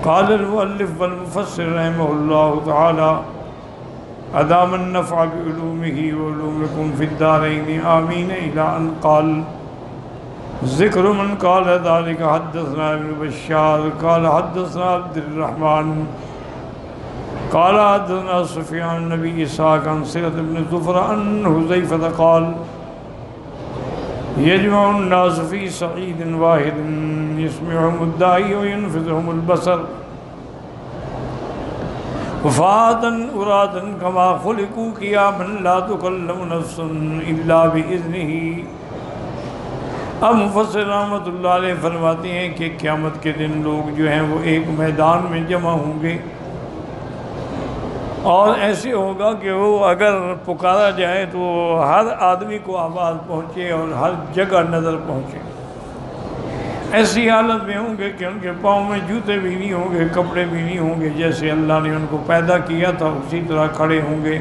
قال المؤلف والمفسر رحمه الله تعالى أدام النفع بعلومه وعلومكم في الدارين آمين إلى أن قال ذكر من قال ذلك حدثنا ابن بشار قال حدثنا عبد الرحمن قال حدثنا سفيان النبي إسحاق عن سيرة بن زفر عن حذيفة قال يجمع الناس في صعيد واحد يسمعهم الداعي وينفذهم البصر وفاتا أرادا كما خلقوا قياما لا تكلم نفس إلا بإذنه. اب مفسر رحمۃ اللہ علیہ فرماتے ہیں کہ قیامت کے دن لوگ جو ہیں وہ ایک میدان میں جمع ہوں گے اور ایسے ہوگا کہ وہ اگر پکارا جائے تو ہر آدمی کو آواز پہنچے اور ہر جگہ نظر پہنچے. ایسی حالت میں ہوں گے کہ ان کے پاؤں میں جوتے بھی نہیں ہوں گے، کپڑے بھی نہیں ہوں گے، جیسے اللہ نے ان کو پیدا کیا تھا اسی طرح کھڑے ہوں گے.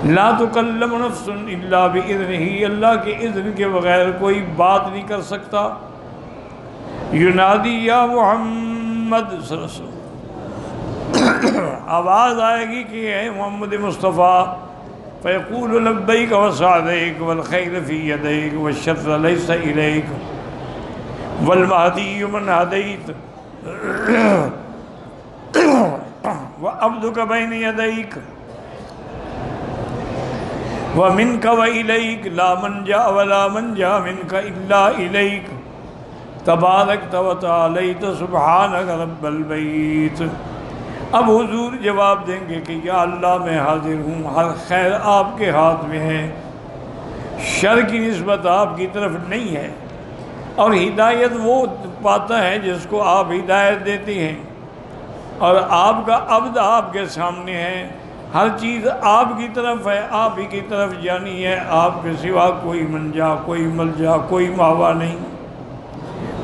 لا تکلم نفس الا باذنہ، اللہ کے اذن کے بغیر کوئی بات نہیں کر سکتا. ینادی یا محمد صلی اللہ علیہ وسلم، آواز آئے گی کہ اے محمد مصطفیٰ. فیقول لبیک وسعدیک والخیر فی یدیک والشر لیس الیک والمہدی من ہدیت وعبدک بین یدیک ومنک وإلیک لا منجا ولا منجا منک الا الیک تبارکت وتعالیت سبحانک رب البیت. اب حضور جواب دیں گے کہ یا اللہ میں حاضر ہوں، ہر خیر آپ کے ہاتھ میں ہے، شر کی نسبت آپ کی طرف نہیں ہے، اور ہدایت وہ پاتا ہے جس کو آپ ہدایت دیتی ہیں، اور آپ کا عبد آپ کے سامنے ہے. ہر چیز آپ کی طرف ہے، آپ ہی کی طرف جانی ہے، آپ کے سوا کوئی منجا، کوئی ملجا، کوئی ماوا نہیں.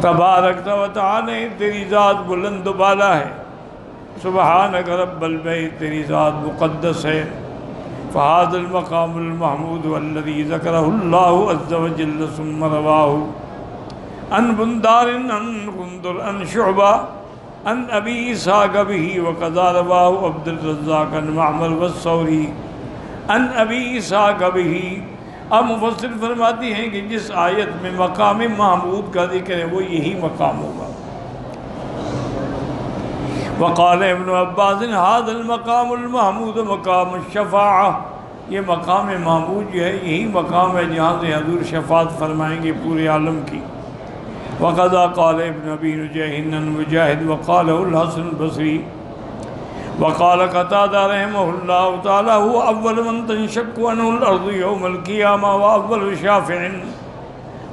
تبارک و تعالی، تیری ذات بلند و بالا ہے. سبحانک رب البیت، تیری ذات مقدس ہے. فہذا المقام المحمود والذی ذکرہ اللہ عز وجل ثم رواہ عن بندار عن غندر عن شعبہ عن ابی اسحاق بہ وقضا رواہ عبد الرزاق عن معمر والثوری عن ابی اسحاق بہ. اب مفسر فرماتی ہیں کہ جس آیت میں مقام محمود کا ذکر ہے وہ یہی مقام ہوگا. وقال ابن عباس هذا المقام المحمود مقام الشفاعہ، یہ مقام محمود جو ہے یہی مقام ہے جہاں سے حضور شفاعت فرمائیں گے پورے عالم کی. وقضا قال ابن ابی نجیح عن مجاہد وقال الحسن البصری وقال قتادہ رحمہ اللہ تعالی هو اول من تنشق عنہ الارض یوم القیامہ واول شافع.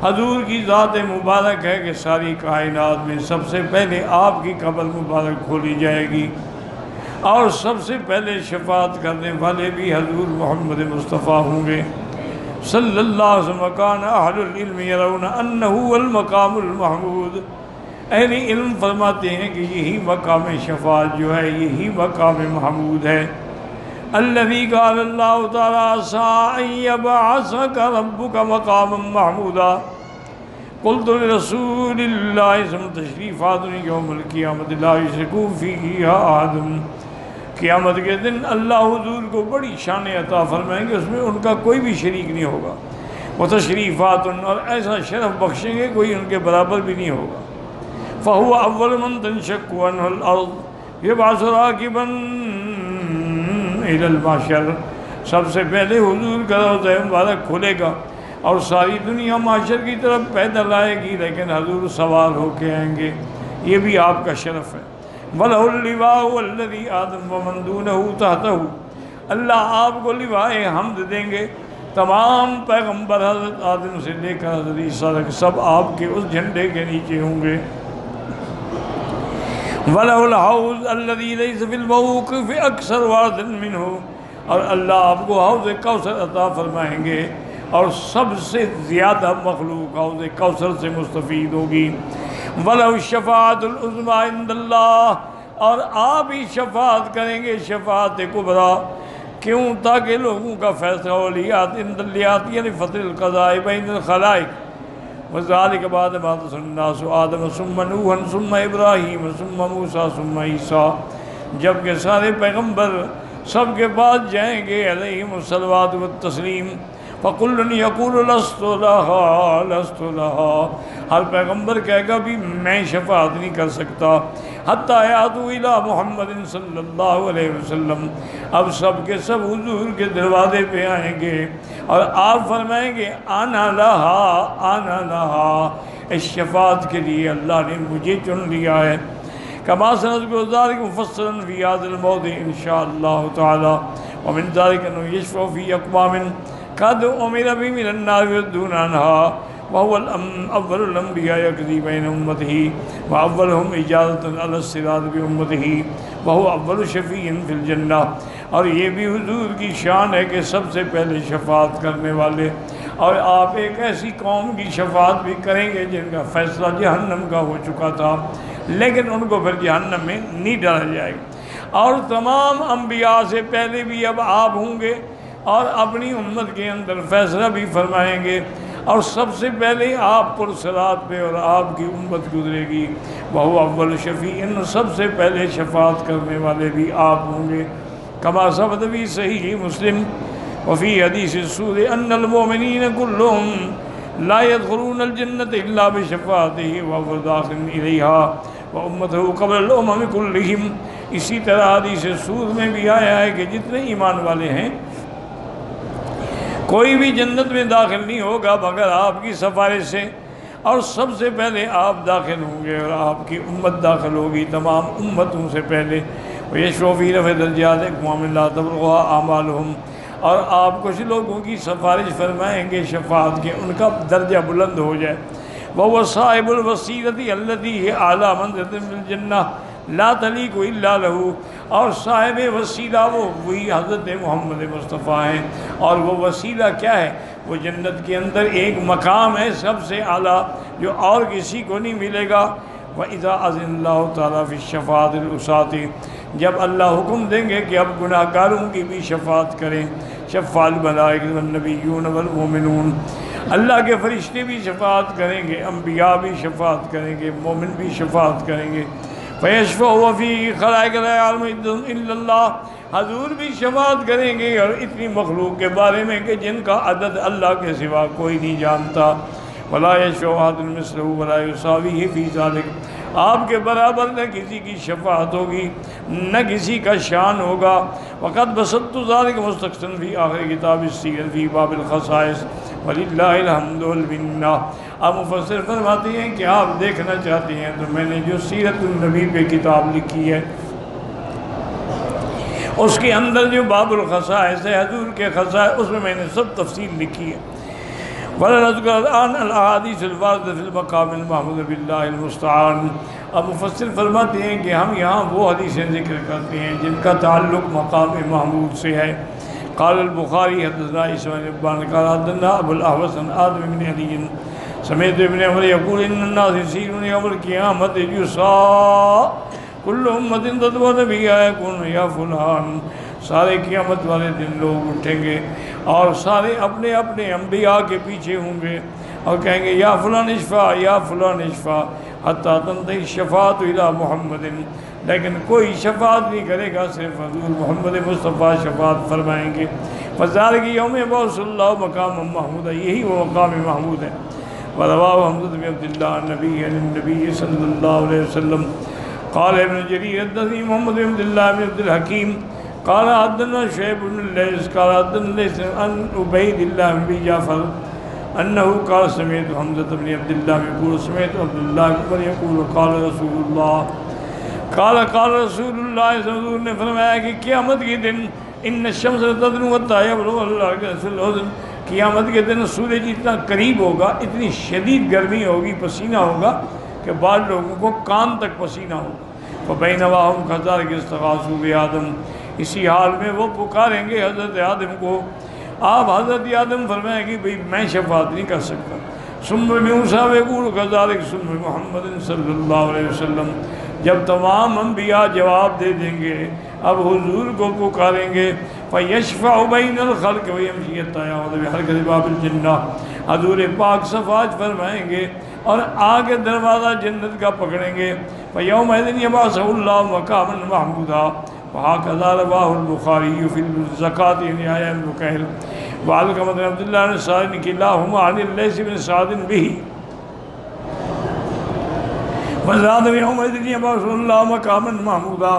حضور کی ذات مبارک ہے کہ ساری کائنات میں سب سے پہلے آپ کی قبر مبارک کھولی جائے گی، اور سب سے پہلے شفاعت کرنے والے بھی حضور محمد مصطفیٰ ہوں گے صلی اللہ علیہ وسلم. کان اہل العلم یرون انہ المقام المحمود، اہل علم فرماتے ہیں کہ یہی مقام شفاعت جو ہے یہی مقام محمود ہے. الذی قال اللہ تعالی عسى ان یبعثک ربک مقاما محمودا. قلت لرسول اللہ ثم تشریفات یوم القیامت لا یشرک فیہ احد. قیامت کے دن اللہ حضور کو بڑی شان عطا فرمائیں گے، اس میں ان کا کوئی بھی شریک نہیں ہوگا. وہ تشریفات، اور ایسا شرف بخشیں گے کوئی ان کے برابر بھی نہیں ہوگا. فہو اول من تنشق عنہ الارض یبعث راکبا الی المحشر. سب سے پہلے حضور کا روضہ مبارک کھلے گا اور ساری دنیا محشر کی طرف پیدل آئے گی، لیکن حضور سوار ہو کے آئیں گے. یہ بھی آپ کا شرف ہے. وَلَهُ اللِّوَاءُ وَالَّذِي آدَمَ وَمَن دُونَهُ تَحْتَهُ. اللہ آپ کو لواء حمد دیں گے. تمام پیغمبر حضرت آدم سے لے کر حضرت عیسیٰ تک سب آپ کے اس جھنڈے کے نیچے ہوں گے. وَلَهُ الْحَوْضُ الَّذِي لَيْسَ فِي الْمَوْقِفِ أَكْثَرُ وَارْدًا مِّنْهُ. اور اللہ آپ کو حوض کوثر عطا فرمائیں گے اور سب سے زیادہ مخلوق حوض کوثر سے مستفید ہوگی. وَلَهُ الشَّفَاعَةُ الْعُظْمَىٰ عِندَ اللَّهِ. اور آپ ہی شفاعت کریں گے شفاعت کبریٰ. کیوں؟ تاکہ لوگوں کا فیصلہ ولیات عند الیات یعنی فتح القضاء بین الخلائق وذلك بعد ما تصل الناس آدم ثم نوحا ثم ابراہیم ثم موسیٰ ثم عیسیٰ، جبکہ سارے پیغمبر سب کے بعد جائیں گے علیہم الصلوات والتسلیم، فَقُلٌ يَقُولُ لَسْتُ لَهَا لَسْتُ لَهَا، ہر پیغمبر کہے گا بھی میں شفاعت نہیں کر سکتا، حتیٰ یاتوا الی محمد صلی اللہ علیہ وسلم، اب سب کے سب حضور کے دروازے پہ آئیں گے اور آپ فرمائیں گے انا لہا انا لہا، اس شفاعت کے لیے اللہ نے مجھے چن لیا ہے۔ کما سنذکر ذلک مفصلا فی ھذا الموضع ان شاء اللہ تعالی، ومن ذلک انه یشفع فی اقوام قد امر بهم من النار يردون عنها وهو اول الانبیاء یقضی بین امته واولهم اجازۃ علی الصراط بامته وهو اول شفیع فی الجنہ، اور یہ بھی حضور کی شان ہے کہ سب سے پہلے شفاعت کرنے والے، اور آپ ایک ایسی قوم کی شفاعت بھی کریں گے جن کا فیصلہ جہنم کا ہو چکا تھا، لیکن ان کو پھر جہنم میں نہیں ڈالا جائے گا، اور تمام انبیاء سے پہلے بھی اب آپ ہوں گے اور اپنی امت کے اندر فیصلہ بھی فرمائیں گے، اور سب سے پہلے آپ پر صراط پہ اور آپ کی امت گزرے گی، وہ اول شفیع، سب سے پہلے شفاعت کرنے والے بھی آپ ہوں گے، کما ثبت فی صحیح مسلم وفی حدیث السود ان المؤمنین كلهم لا يدخلون الجنة الا بشفاعته وهو داخل الیہا وامته قبل الامم كلهم، اسی طرح حدیث السود میں بھی آیا ہے کہ جتنے ایمان والے ہیں کوئی بھی جنت میں داخل نہیں ہوگا مگر آپ کی سفارش سے، اور سب سے پہلے آپ داخل ہوں گے اور آپ کی امت داخل ہوگی تمام امتوں سے پہلے، وَيَشْفَعُ فِي رَفْعِ دَرَجَاتِ أَقْوَامٍ لَا تَبْلُغُهَا أَعْمَالُهُمْ، اور آپ کچھ لوگوں کی سفارش فرمائیں گے شفاعت کے ان کا درجہ بلند ہو جائے، وَهُوَ صَاحِبُ الْوَسِيلَةِ الَّتِي هِيَ أَعْلَىٰ مَنزِلَةٍ فِي الْجَنَّةِ لا تلیق الا لہو، اور صاحب وسیلہ وہ وہی حضرت محمد مصطفیٰ ہیں، اور وہ وسیلہ کیا ہے؟ وہ جنت کے اندر ایک مقام ہے سب سے اعلیٰ جو اور کسی کو نہیں ملے گا۔ وَإِذَا أَذِنَ اللَّهُ تَعَالَىٰ فِي الشَّفَاعَةِ الْوُسَاطِ، جب اللہ حکم دیں گے کہ اب گناہ گاروں کی بھی شفاعت کریں، شفاء الملائکۃ والنبیون والمؤمنون، اللہ کے فرشتے بھی شفاعت کریں گے، انبیاء بھی شفاعت کریں گے، مومن بھی شفاعت کریں گے، فَيَشْفَعُ فِي خَلَائِقَ لَا يَعْلَمُ إِلَّا اللَّهُ، حضور بھی شفاعت کریں گے اور اتنی مخلوق کے بارے میں کہ جن کا عدد اللہ کے سوا کوئی نہیں جانتا، وَلَا يَشْفَعُ أَحَدٌ مِثْلَهُ وَلَا يُسَاوِيهِ فِي ذَلِكَ، آپ کے برابر نہ کسی کی شفاعت ہوگی نہ کسی کا شان ہوگا۔ وَقَدْ بَسَطْتُ ذَلِكَ مُسْتَقْصًا فِي آخِرِ کتاب السِّیَرِ فِی باب الخصائص وَلِلَّهِ الْحَمْدُ وَالْمِنَّةُ۔ اب مفسر فرماتے ہیں کہ آپ دیکھنا چاہتے ہیں تو میں نے جو سیرت النبی پہ کتاب لکھی ہے اس کے اندر جو باب الخصائص ہے، حضور کے خصائص، اس میں میں نے سب تفصیل لکھی ہے۔ وَلَنَذْكُرَ الْآنَ الْأَحَادِيثَ الْوَارِدَةَ فِي الْمَقَامِ الْمَحْمُودِ بِاللَّهِ الْمُسْتَعَانِ۔ اب مفسر فرماتے ہیں کہ ہم یہاں وہ حدیثیں ذکر کرتے ہیں جن کا تعلق مقام محمود سے ہے۔ قال البخاری حدثنا اسماعیل بن ابان قال حدثنا ابو الاحوص عن آدم بن علی سمیت ابن عمر یقول ان الناس یسیرون یوم القیامت یساء کل امت تدعو نبیہا یکون یا فلان، سارے قیامت والے دن لوگ اٹھیں گے اور سارے اپنے اپنے انبیاء کے پیچھے ہوں گے اور کہیں گے یا فلان اشفا یا فلان اشفا حتیٰ تنتہی الشفاعۃ الی محمد، لیکن کوئی شفاعت نہیں کرے گا، صرف حضور محمد مصطفیٰ شفاعت فرمائیں گے۔ فذلک یوم یبعث اللہ مقام محمود، یہی وہ مقام محمود ہے۔ ورواه حمزة بن عبد الله النبي عن النبي صلى الله عليه وسلم قال ابن جرير حدثني محمد بن عبد الله بن عبد الحكيم قال حدثنا شعيب بن الليث قال حدثنا ليث عن عبيد الله بن ابي جعفر انه قال سمعت حمزة بن عبد الله يقول سمعت عبد الله بن يقول قال رسول الله قال رسول الله صلی اللہ علیہ وسلم نے فرمایا کہ قیامت کے دن ان الشمس تدنو حتى يبلغ الارض الحزن، قیامت کے دن سورج اتنا قریب ہوگا، اتنی شدید گرمی ہوگی، پسینہ ہوگا کہ بعض لوگوں کو کان تک پسینہ ہوگا۔ فبینما ہم کذالک استغاثوا بآدم، اسی حال میں وہ پکاریں گے حضرت آدم کو۔ آپ حضرت آدم فرمائیں کہ بھئی میں شفاعت نہیں کر سکتا۔ ثم موسیٰ ویقول کذالک ثم محمد صلی اللہ علیہ وسلم، جب تمام انبیاء جواب دے دیں گے اب حضور کو پکاریں گے، فَيَشْفَعُ بَيْنَ الْخَلْقِ وَيَمْشِي حَتَّى يَعُودَ بِحَرْكَةِ بَابِ الْجَنَّةِ، حضور پاک صفات فرمائیں گے اور آگے دروازہ جنت کا پکڑیں گے. فَيَوْمَئِذٍ يَبْعَثُهُ اللَّهُ مَقَامًا مَحْمُودًا وَهَكَذَا رواه البخاری فی الزکاة یعنی آیا ابن کہل. وعلقمۃ بن عبد اللہ نے سعد کی اللہم عن اللیث بن سعد به وزاد يومئذ يبعث الله مقاما محمودا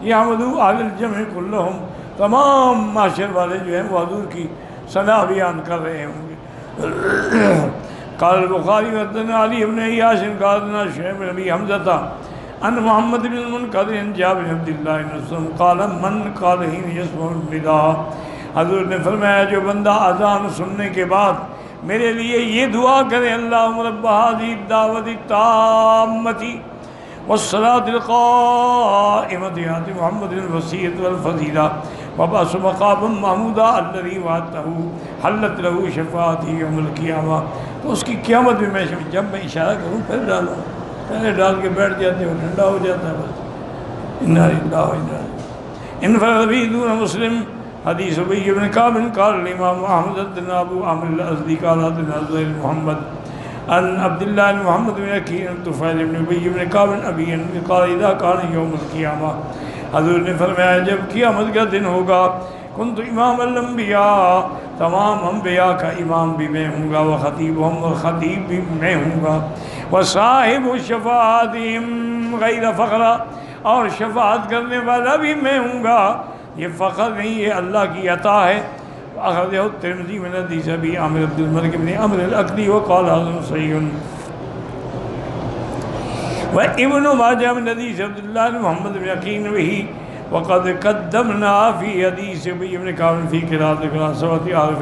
يحمد اهل الجمع كلهم. تمام معاشر والے جو ہیں وہ حضور کی ثنا بیان کر رہے ہوں گے. قال البخاری حدثنا علی بن عیاش قال حدثنا شعیب بن ابی حمزہ عن محمد بن المنکدر عن جابر بن عبد الله بن مسعود قال من قال حين يسمع النداء. حضور نے فرمایا جو بندہ اذان سننے کے بعد میرے لیے یہ دعا کرے اللہم رب هذه الدعوة التامة والصلاة القائمة آت محمد الوسیلة والفضیلة وابعثه مقاما محمودا الذي وعدته حلت له شفاعتي یوم القیامہ. تو اس کی قیامت میں جب میں اشارہ کروں پھر ڈالوں، پہلے ڈال کے بیٹھ جاتے ہیں ٹھنڈا ہو جاتا ہے بس. انا للہ و انا الیہ. انفرد به دون مسلم حدیث ابی بن کعب قال الامام احمد بن ابو عامر الازدی قال حدثنا زہیر محمد عن عبد الله بن محمد بن عقیل طفیل بن ابی بن کعب ابی قال اذا كان يوم القیامہ. حضور نے فرمایا جب قیامت کا دن ہوگا کنت امام الانبیاء تمام انبیاء کا امام بھی میں ہوں گا وخطیبہم اور خطیب بھی میں ہوں گا وصاحب شفاعتہم غیر فخر اور شفاعت کرنے والا بھی میں ہوں گا. یہ فخر نہیں، یہ اللہ کی عطا ہے. اخرجہ الترمذی من حدیث ابی عامر عبد الملک بن عمرو الاکدی وقال حسن صحیح. وابن ماجہ من حدیث عبد اللہ بن محمد بن عقیل به وقد قدمنا فی حدیث ابی بن کعب فی قراءۃ سورۃ عارف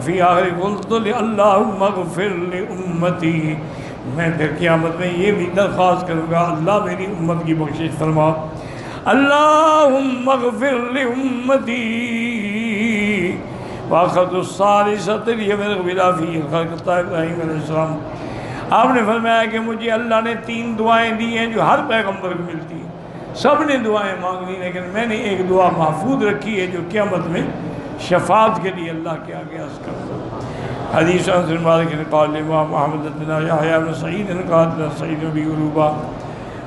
فی آخر قلت اللہم اغفر لامتی. میں پھر قیامت میں یہ بھی درخواست کروں گا اللہ میری امت کی بخشش فرما. اللہم اغفر لامتی واخذ الثالثۃ لیغفر فی خلق ابراہیم علیہ السلام. آپ نے فرمایا کہ مجھے اللہ نے 3 دعائیں دی ہیں جو ہر پیغمبر کو ملتی ہیں. سب نے دعائیں مانگ لی لیکن میں نے ایک دعا محفوظ رکھی ہے جو قیامت میں شفاعت کے لیے اللہ کے آگے عرض کرتا. حدیث انس بن مالک نے قال امام احمد بن یحییٰ بن سعید نے قال سعید بن عروبہ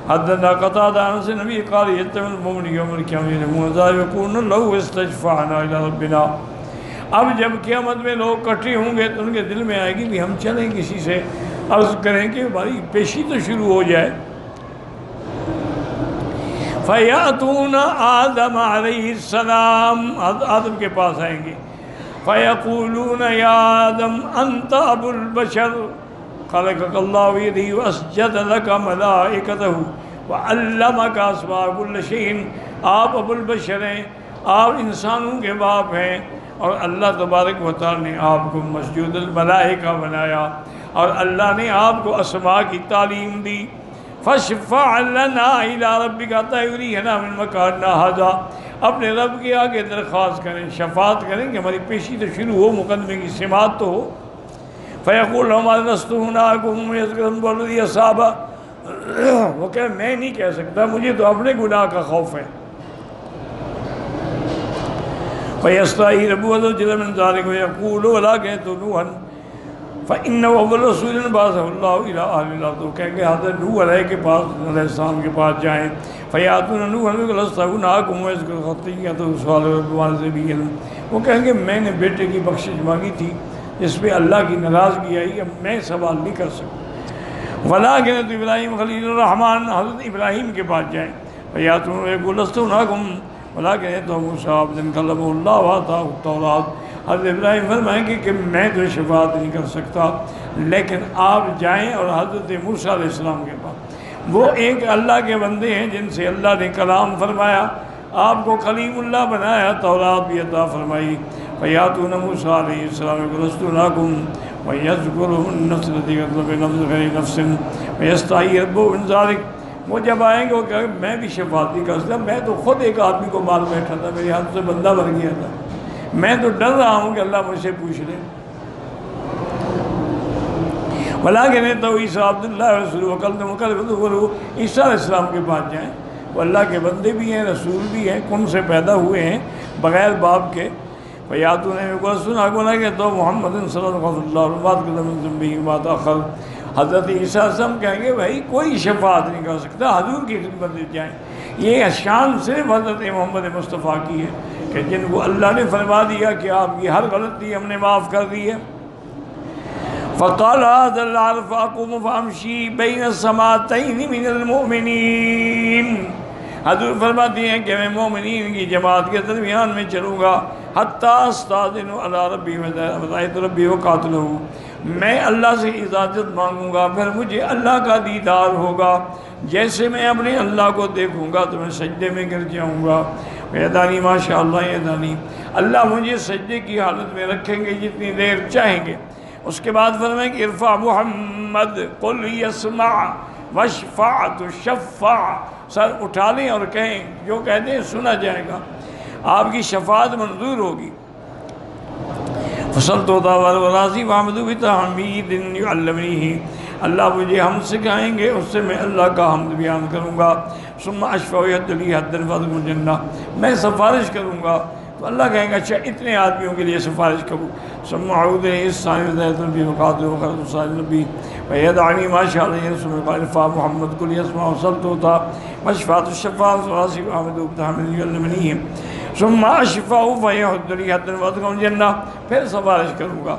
حدثنا قتادہ عن النبی قال یجتمع المؤمنون یوم القیامۃ وذا یکون لو استشفعنا الی ربنا. اب جب قیامت میں لوگ اکٹھے ہوں گے تو ان کے دل میں آئے گی کہ ہم چلیں کسی سے عرض کریں کہ ہماری پیشی تو شروع ہو جائے. فیاتون آدم علیہ السلام، آدم کے پاس آئیں گے. فیقولون یا آدم انت ابو البشر خلقك اللہ بیدہ واسجد لک ملائکتہ وعلمک اسماء کل شیء. آپ ابو البشر ہیں، آپ انسانوں کے باپ ہیں اور اللہ تبارک و تعالی نے آپ کو مسجود الملائکہ بنایا اور اللہ نے آپ کو اسماء کی تعلیم دی. فاشفع لنا الی ربک حتی یرینا من مکاننا ھذا. اپنے رب کے آگے درخواست کریں، شفاعت کریں کہ ہماری پیشی تو شروع ہو، مقدمے کی سماعت تو ہو. فیقول ہمارا لست ہناکم یذکرن والذی اصابہ. وہ کہ میں نہیں کہہ سکتا، مجھے تو اپنے گناہ کا خوف ہے. فیستحی ربہ عز وجل من ذلک ویقول ولا کہت نوحا فإنه أول رسول بعثه الله إلى أهل الأرض. تو کہیں گے حضرت نوح علیہ کے پاس، علیہ السلام کے پاس جائیں. فیاتون نوحا لست ہناکم ویذکر خطیئۃ سؤال الوالدین. وہ کہیں گے میں نے بیٹے کی بخشش مانگی تھی جس پہ اللہ کی ناراضگی آئی، اب میں سوال نہیں کر سکتا. ولکن ابراہیم خلیل الرحمن، حضرت ابراہیم کے پاس جائیں. فیاتون ویقول لست ہناکم ولکن موسیٰ عبد کلمہ اللہ وآتاہ التوراۃ. حضرت ابراہیم فرمائیں گے کہ میں تو شفاعت نہیں کر سکتا، لیکن آپ جائیں اور حضرت موسیٰ علیہ السلام کے پاس. وہ ایک اللہ کے بندے ہیں جن سے اللہ نے کلام فرمایا، آپ کو کلیم اللہ بنایا، تورات بھی عطا فرمائی. فیاتون موسیٰ علیہ السلام لست ہناکم ویذکرہ النفس التی قتلت بنفس غیر نفس ویستحیی ربہ من ذلک. وہ جب آئیں گے وہ کہیں گے میں بھی شفاعت نہیں کر سکتا، میں تو خود ایک آدمی کو مار بیٹھا تھا، میرے ہاتھ سے بندہ بن گیا تھا، میں تو ڈر رہا ہوں کہ اللہ مجھ سے پوچھ لے. ولیکن تو عیسیٰ عبداللہ رسول وکلمہ. عیسیٰ علیہ السلام کے پاس جائیں، وہ اللہ کے بندے بھی ہیں، رسول بھی ہیں، کن سے پیدا ہوئے ہیں بغیر باپ کے. فیاتون میں کو سنا گنا کہ تو محمد صلی اللہ علیہ وسلم حضرت عیسیٰ سم کہیں گے بھائی کوئی شفاعت نہیں کر سکتا، حضور کی خدمت میں جائیں۔ یہ شان صرف حضرت محمد مصطفیٰ کی ہے کہ جن کو اللہ نے فرما دیا کہ آپ کی ہر غلطی ہم نے معاف کر دی ہے۔ فقال هذا العرف اقوم فامشي بين السماءتين من المؤمنين، حضور فرماتے ہیں کہ میں مومنین کی جماعت کے درمیان میں چلوں گا، حتیٰ استاذن علی ربی ورأیت ربی وقاتلہ، میں اللہ سے اجازت مانگوں گا پھر مجھے اللہ کا دیدار ہوگا، جیسے میں اپنے اللہ کو دیکھوں گا تو میں سجدے میں گر جاؤں گا۔ یدانی ماشاء اللہ یدانی، اللہ مجھے سجدے کی حالت میں رکھیں گے جتنی دیر چاہیں گے۔ اس کے بعد فرمائیں کہ ارفع محمد قل یسمع واشفع تشفع، سر اٹھا لیں اور کہیں جو کہتے ہیں سنا جائے گا، آپ کی شفاعت منظور ہوگی۔ فصلت وراضی وحمدو بتحمید یعلمنیہ، اللہ مجھے حمد سکھائیں گے، اس سے میں اللہ کا حمد بیان کروں گا۔ ثم اشفع یحد لی حد الفضل الجنہ، میں سفارش کروں گا تو اللہ کہیں گا اچھا اتنے آدمیوں کے لیے سفارش کروں۔ ثم اعود الثانی ذات النبی وقاتل وخرج صالح النبی ویدعنی ما شاء اللہ، ثم قال ارفع محمد قل یسمع وصلت ہوتا واشفعت الشفاعۃ وراضی وحمد بتحمید یعلمنیہ، ثم اشفع فیحد لی حد الفضل الجنہ، پھر سفارش کروں گا۔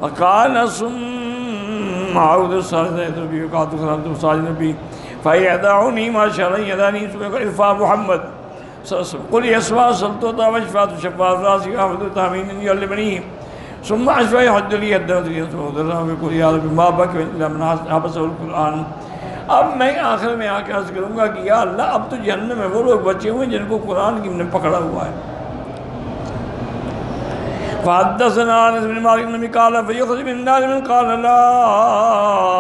وقال ثم اعود الثانی ذات النبی وقاتل وخرج صالح النبی فیدعنی ما شاء اللہ یدعنی، ثم قال ارفع محمد قل یسمع وصلت ہوتا واشفعت الشفاعۃ وراضی وحمد بتحمید یعلمنیہ، ثم اشفع حد لی حد الفضل یا رب ما بقی الا من حبسہ القرآن۔ اب میں آخر میں آ کے عرض کروں گا کہ یا اللہ اب تو جہنم میں وہ لوگ بچے ہوئے جن کو قرآن کی نے پکڑا ہوا ہے۔ فحدثنا انس بن مالک بن قال فیخرج من النار من قال لا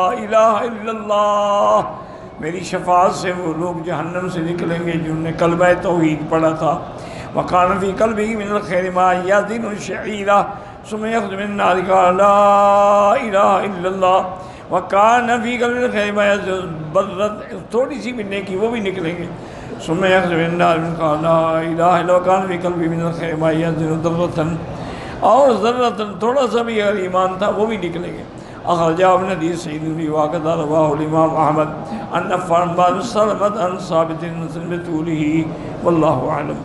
الہ الا اللہ، میری شفاعت سے وہ لوگ جہنم سے نکلیں گے جنہوں نے کلمہ توحید پڑھا تھا۔ وکان فی قلبہ من الخیر ما یزن الشعیرہ، ثم یخرج من النار قال لا الہ الا اللہ، وکان فی قلبہ من الخیر ما یزن برت، تھوڑی سی بھی نیکی وہ بھی نکلیں گے۔ ثم یخرج من النار قال لا الہ الا اللہ، وکان فی قلبہ من الخیر ما یزن ذرۃ، اور ذرۃ تھوڑا سا بھی اگر ایمان تھا وہ بھی نکلیں گے۔ اخرجہ ابن حدیث سعید بن واقعہ رواہ الامام احمد ان عفان بن سلمۃ عن ثابت بن طولہ، واللہ اعلم۔